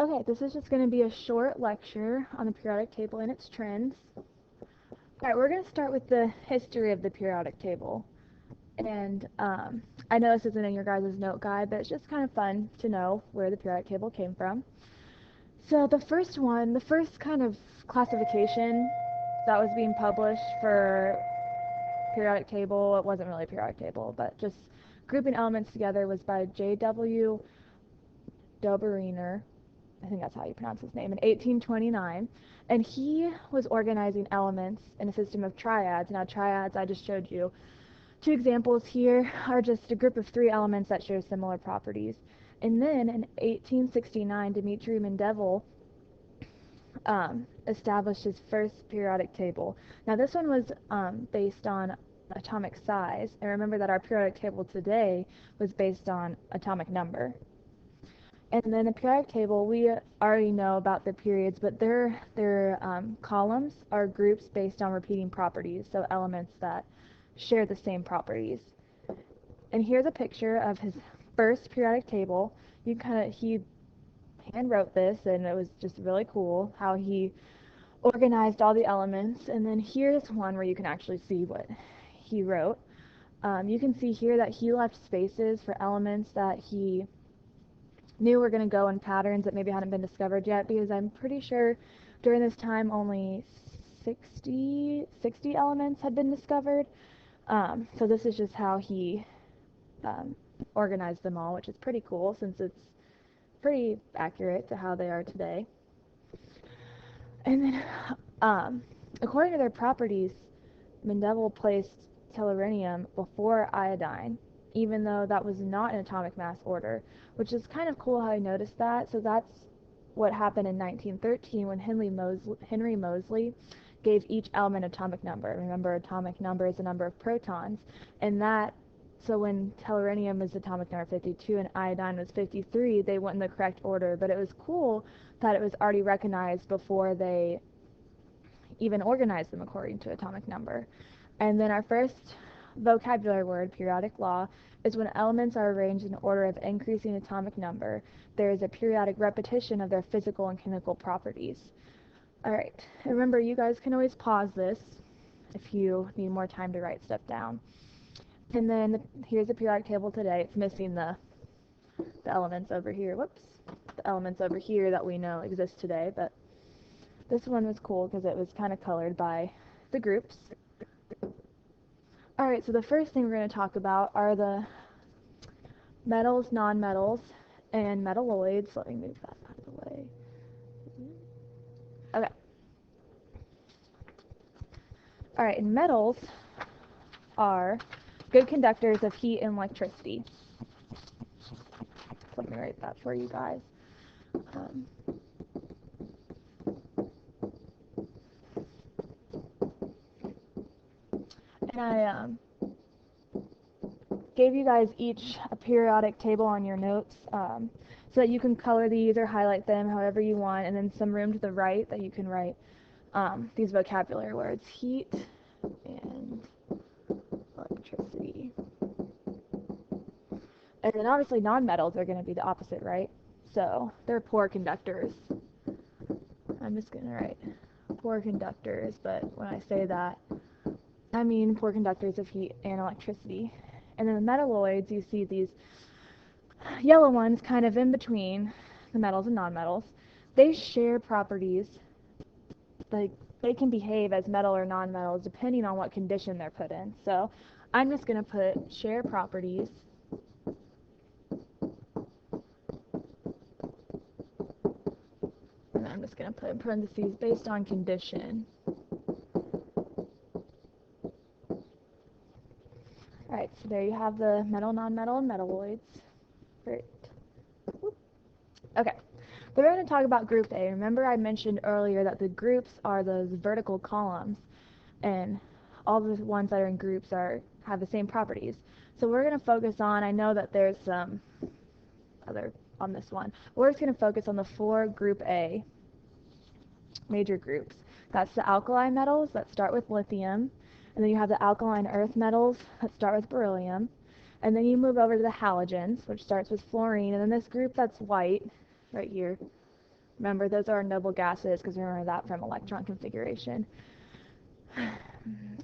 Okay, this is just going to be a short lecture on the periodic table and its trends. Alright, we're going to start with the history of the periodic table. And I know this isn't in your guys' note guide, but it's just kind of fun to know where the periodic table came from. So the first kind of classification that was being published for periodic table, it wasn't really a periodic table, but just grouping elements together, was by J.W. Dobereiner. I think that's how you pronounce his name, in 1829, and he was organizing elements in a system of triads. Now triads, I just showed you two examples here, are just a group of 3 elements that share similar properties. And then in 1869, Dmitri Mendeleev established his first periodic table. Now this one was based on atomic size, and remember that our periodic table today was based on atomic number. And then the periodic table, we already know about the periods, but their columns are groups based on repeating properties, so elements that share the same properties. And here's a picture of his first periodic table. He hand wrote this, and it was just really cool how he organized all the elements. And then here's one where you can actually see what he wrote. You can see here that he left spaces for elements that he knew were going to go in patterns that maybe hadn't been discovered yet, because I'm pretty sure during this time only 60 elements had been discovered. So this is just how he organized them all, which is pretty cool since it's pretty accurate to how they are today. And then according to their properties, Mendeleev placed telluranium before iodine, even though that was not in atomic mass order, which is kind of cool how I noticed that. So that's what happened in 1913 when Henry Moseley gave each element atomic number. Remember, atomic number is the number of protons, and so when telluranium was atomic number 52 and iodine was 53, they went in the correct order. But it was cool that it was already recognized before they even organized them according to atomic number. And then our first vocabulary word, periodic law, is when elements are arranged in order of increasing atomic number, there is a periodic repetition of their physical and chemical properties. Alright, remember, you guys can always pause this if you need more time to write stuff down. And then here's the periodic table today. It's missing the elements over here. Whoops. The elements over here that we know exist today, but this one was cool because it was kind of colored by the groups. Alright, so the first thing we're going to talk about are the metals, nonmetals, and metalloids. Let me move that out of the way. Okay. Alright, and metals are good conductors of heat and electricity. Let me write that for you guys. And I gave you guys each a periodic table on your notes, so that you can color these or highlight them however you want, and then some room to the right that you can write these vocabulary words: heat and electricity. And then obviously nonmetals are going to be the opposite, right? So they're poor conductors. I'm just going to write poor conductors, but when I say that, I mean poor conductors of heat and electricity. And then the metalloids, you see these yellow ones kind of in between the metals and nonmetals. They share properties, like they can behave as metal or nonmetals depending on what condition they're put in. So I'm just going to put share properties and I'm just going to put in parentheses based on condition. Alright, so there you have the metal, nonmetal, and metalloids. Great. Okay, we're going to talk about group A. Remember I mentioned earlier that the groups are those vertical columns, and all the ones that are in groups have the same properties. So we're going to focus on, I know that there's some other on this one, we're just going to focus on the 4 group A major groups. That's the alkali metals that start with lithium, and then you have the alkaline earth metals that start with beryllium, and then you move over to the halogens, which starts with fluorine, and then this group that's white right here Remember, those are noble gases because remember that from electron configuration.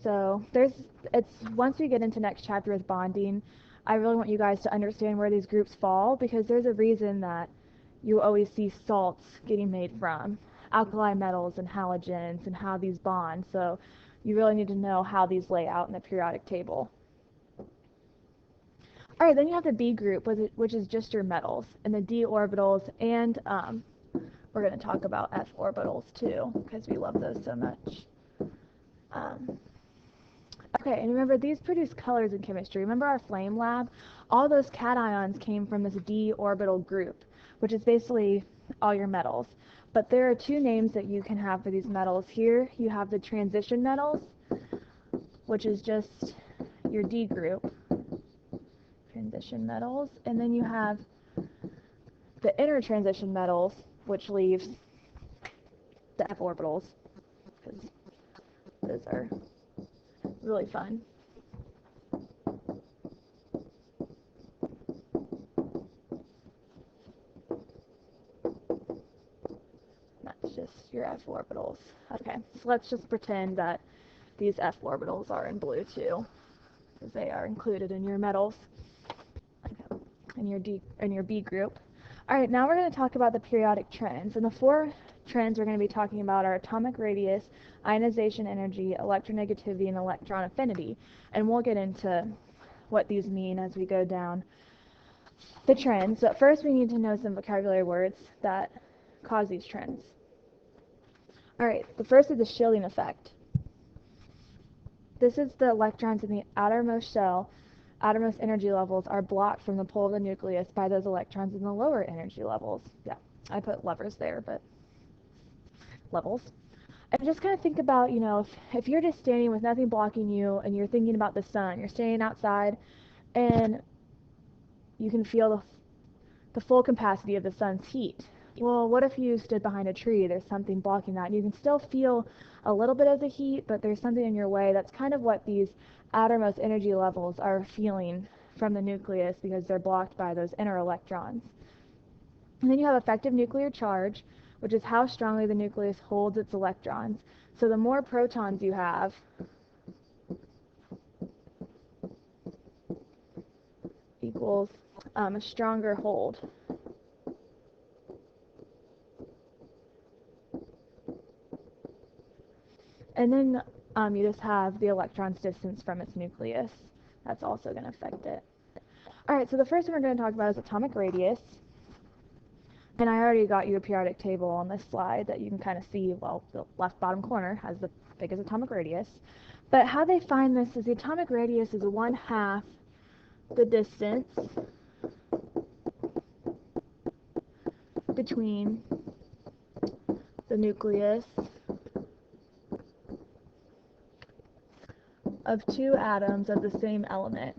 So it's once we get into next chapter with bonding, I really want you guys to understand where these groups fall because there's a reason that you always see salts getting made from alkali metals and halogens and how these bond. So you really need to know how these lay out in the periodic table. All right, then you have the B group, which is just your metals, and the D orbitals, and we're going to talk about F orbitals too, because we love those so much. Okay, and remember, these produce colors in chemistry. Remember our flame lab? All those cations came from this D orbital group, which is basically all your metals. But there are two names that you can have for these metals. Here you have the transition metals, which is just your D group, transition metals, and then you have the inner transition metals, which leaves the F orbitals, because those are really fun. That's just your F orbitals. Okay, so let's just pretend that these F orbitals are in blue too, because they are included in your metals, okay, in your B group. All right, now we're going to talk about the periodic trends, and the four trends we're going to be talking about are atomic radius, ionization energy, electronegativity, and electron affinity. And we'll get into what these mean as we go down the trends. But first we need to know some vocabulary words that cause these trends. All right, the first is the shielding effect. This is the electrons in the outermost shell, outermost energy levels are blocked from the pole of the nucleus by those electrons in the lower energy levels. Yeah, I put levers there, but levels. And just kind of think about, if you're just standing with nothing blocking you and you're thinking about the sun, you're standing outside and you can feel the full capacity of the sun's heat. Well, what if you stood behind a tree? There's something blocking that. You can still feel a little bit of the heat, but there's something in your way. That's kind of what these outermost energy levels are feeling from the nucleus because they're blocked by those inner electrons. And then you have effective nuclear charge, which is how strongly the nucleus holds its electrons. So the more protons you have, equals a stronger hold. And then you just have the electron's distance from its nucleus. That's also going to affect it. All right, so the first one we're going to talk about is atomic radius. And I already got you a periodic table on this slide that you can kind of see, well, the left bottom corner has the biggest atomic radius. But how they find this is the atomic radius is 1/2 the distance between the nucleus of two atoms of the same element.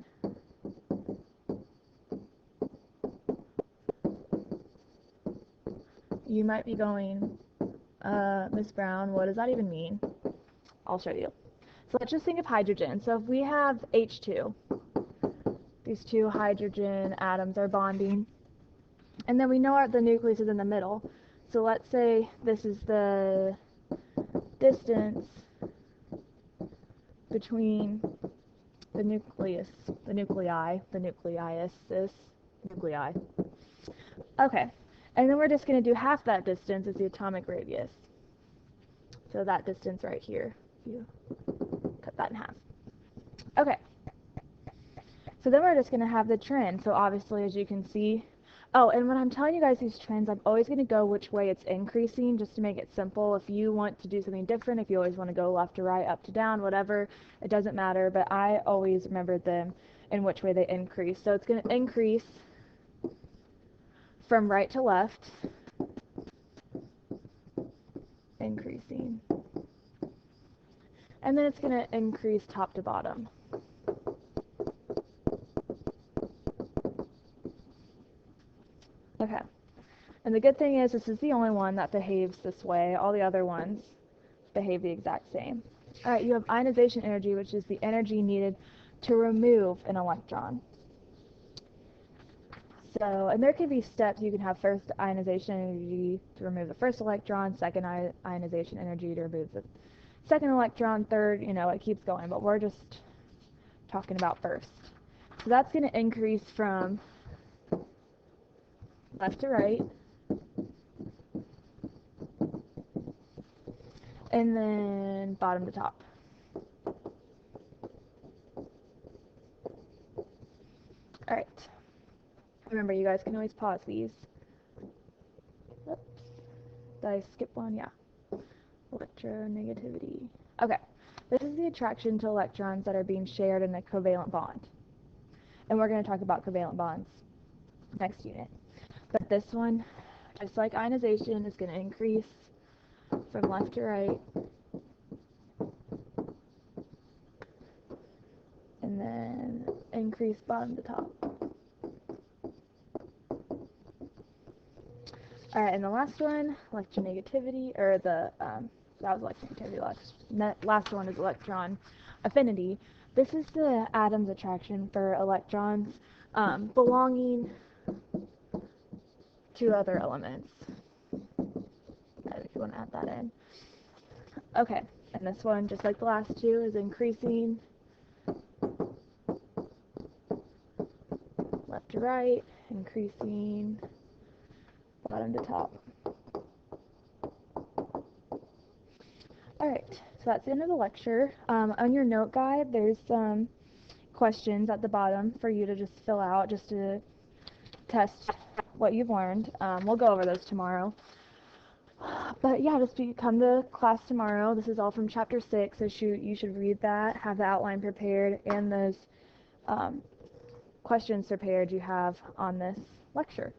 You might be going, Miss Brown, what does that even mean? I'll show you. So let's just think of hydrogen. So if we have H2, these two hydrogen atoms are bonding, and then we know the nucleus is in the middle. So let's say this is the distance between the nucleus, the nuclei, the nuclei. Okay, and then we're just going to do half that distance as the atomic radius. So that distance right here, you cut that in half. Okay, so then we're just going to have the trend. So obviously, as you can see, oh, and when I'm telling you guys these trends, I'm always going to go which way it's increasing just to make it simple. If you want to do something different, if you always want to go left to right, up to down, whatever, it doesn't matter, but I always remember them in which way they increase. So it's going to increase from right to left, increasing, and then it's going to increase top to bottom. Okay, and the good thing is this is the only one that behaves this way. All the other ones behave the exact same. All right, you have ionization energy, which is the energy needed to remove an electron. So, and there could be steps. You can have first ionization energy to remove the first electron, second ionization energy to remove the second electron, third, it keeps going, but we're just talking about first. So that's going to increase from left to right, and then bottom to top. Alright. Remember, you guys can always pause these. Oops. Did I skip one? Yeah. Electronegativity. Okay. This is the attraction to electrons that are being shared in a covalent bond. And we're going to talk about covalent bonds next unit. But this one, just like ionization, is going to increase from left to right. And then increase bottom to top. Alright, and the last one, electronegativity, or that was electronegativity. Last one is electron affinity. This is the atom's attraction for electrons belonging to other elements. If you want to add that in. Okay, and this one, just like the last two, is increasing left to right, increasing bottom to top. Alright, so that's the end of the lecture. On your note guide, there's some questions at the bottom for you to just fill out, just to test what you've learned. We'll go over those tomorrow. But yeah, just come to class tomorrow. This is all from chapter 6, so you should read that, have the outline prepared, and those questions prepared you have on this lecture.